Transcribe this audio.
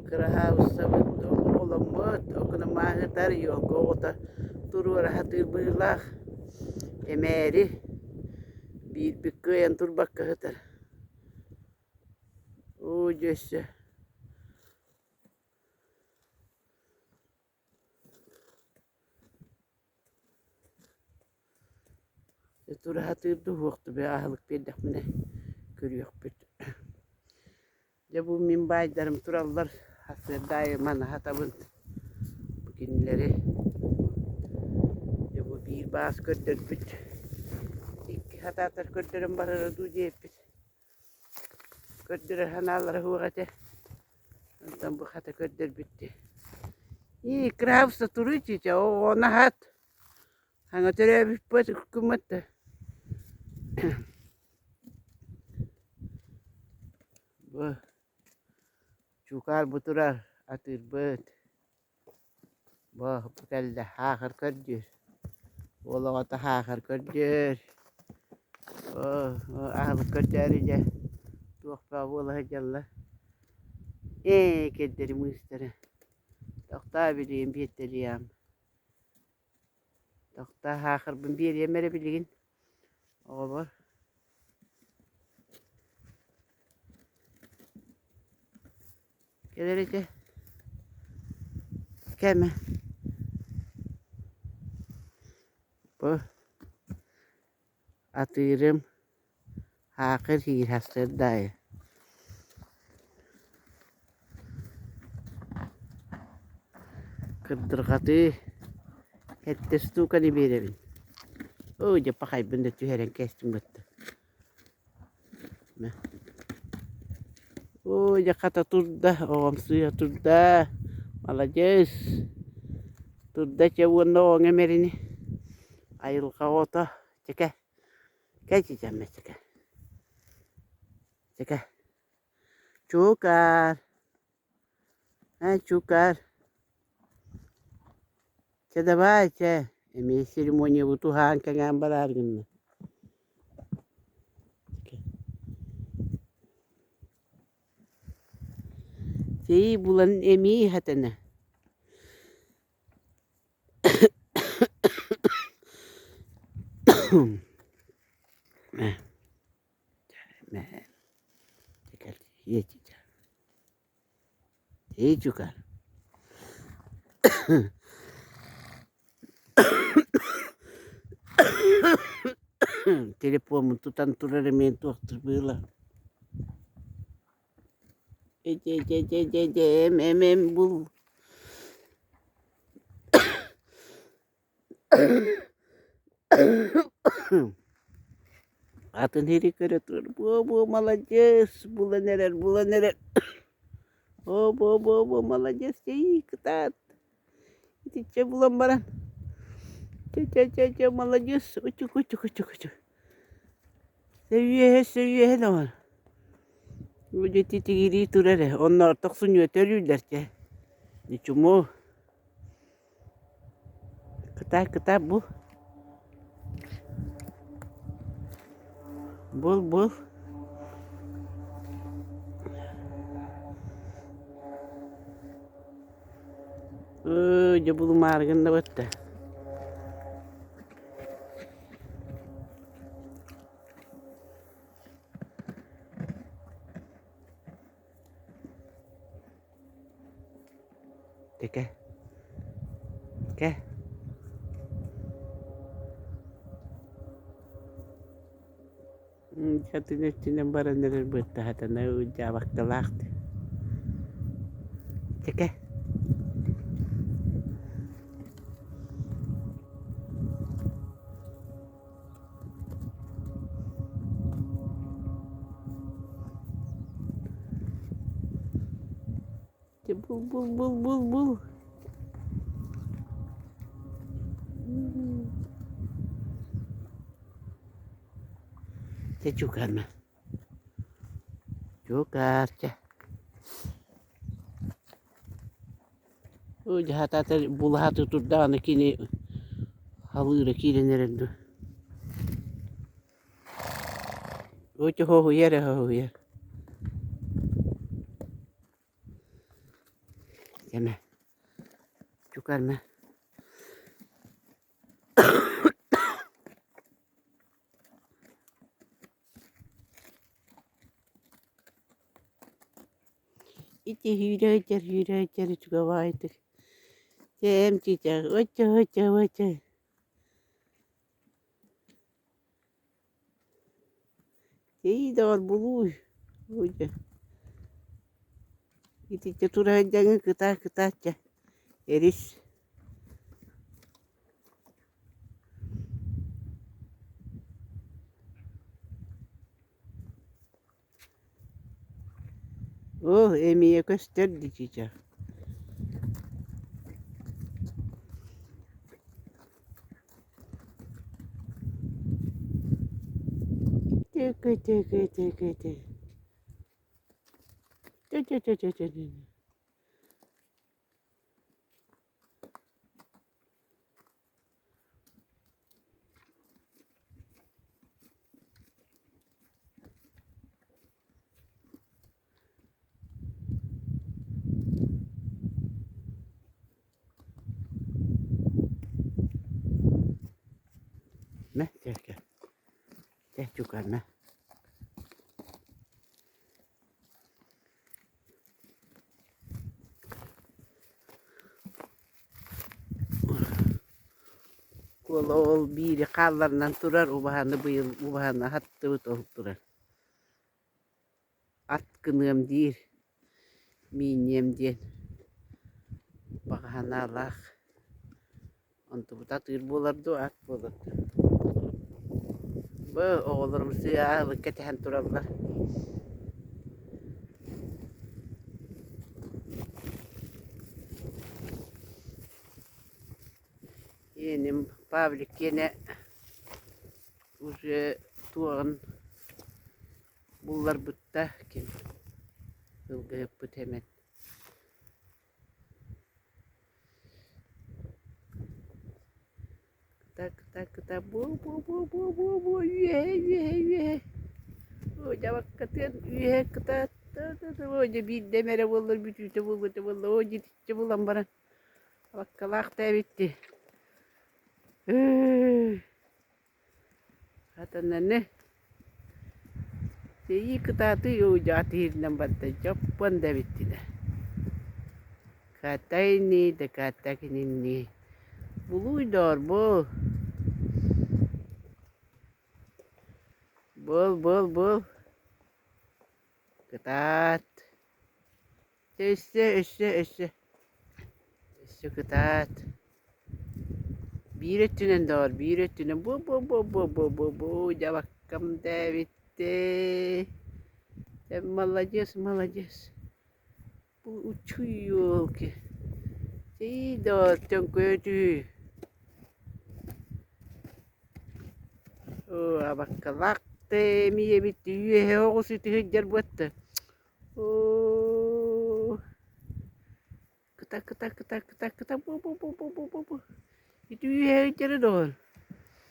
Kıraha usabıt olamut okuna mahıtar yok oğuta durur hatır bıylak emeri bir kıyan tur bakka hıtar o cöşçe tur hatır du vakti be ahlık bedak mine görüyor bet ya bu minbaydarım turallar hasır daima hatabın bugünleri ya bu bir bas kötür bit iki hatatar kötürüm barara du cepit kötür hanalar huğate ondan bu hata kötür bitti iyi kravsta turuçica o ona hat hanga tere bir pet kumatta bu çukar buturar atır bet bu geldi hakır kötür ola ata hakır kötür oh ahlı kötürüce tuhfa vallahi jalla kederi mustara dokta bileyim biyeteliyam dokta hakır bin bir yemere bilgin o var gelirece keme bu atırım hakır hir hastır dayı kırdırgatı hettes tukani beremin o ya pakay bende tüheren kestim bitti o ya kata turda o suya turda malajes turda cewon no ngemerini ayıl kawota ceke kaçacağım ceke ceke çukar ha çukar Cada baca, emi seremonia butuhan ka ngambarar gini. Jadi bulan emi hatana. Nah, nah, cakap iya cica, iya juga. Telepon tu tantura remento terbela. Bul. Atın heri keretur. Bu malajes bulan neler. Bu malajes iyi ketat. Cica bulan baran. Cica malajes ucuk. Seviye ne var? Bu ciddi tigiri turare. Onlar tak sunuyor terüller ki. Niçumu? Kıta bu. Bul. Jabul margan da batta. Teke. Katanya tinambaran dari batta hatana ujawak telak. Teke. Bul. Saya cukar mah. Cukar cah. O jahat atar bulah tutur dana kini halura kini nerendu. O coho yer. Hemen. Çıkarma. İçi hüre çıkavaydık. Cem çiçek. Oça. İyi doğru buluş. Oça. İçi turacağı kıta. Eris. Oh emiye gösterdi çiçek. Tıkı. Tı. Ne? Gel. Gel çıkarma. Kol oğul biri kallarından durar, bu bahane hattı olup durar. Atkınım değil, minyem değil. Bahane Allah. Ontu bu da tır bulardı, at bulardı. Bu oğullarım siyahlı ketihen durarlar. Yenim Pavlik yine уже tuğan bunlar butta kim hılgı yapıp hemen. Kıta bu üye. Hoca bak katın üye kıta. Hoca bir demere olur bir tüte bulmadı vallahi o gidince bulan bana. Bak kalak da bitti. Hatta ne? Şeyi kıtatı hoca atıyla battı. Japan da bitti de. Katayni de katakini. Buluydor bul. Bul. Ketat. Üstü ketat. Bir etünen doğru, bir etünen bu. Cavakam da bitti. Sen malacağız. Bu uçuyor ki. Şey doğru, çok kötü. Bak kalak miye bitti. Üye oğuz iti hıccar battı. Kıta bu. İti üye hıccarı doğru.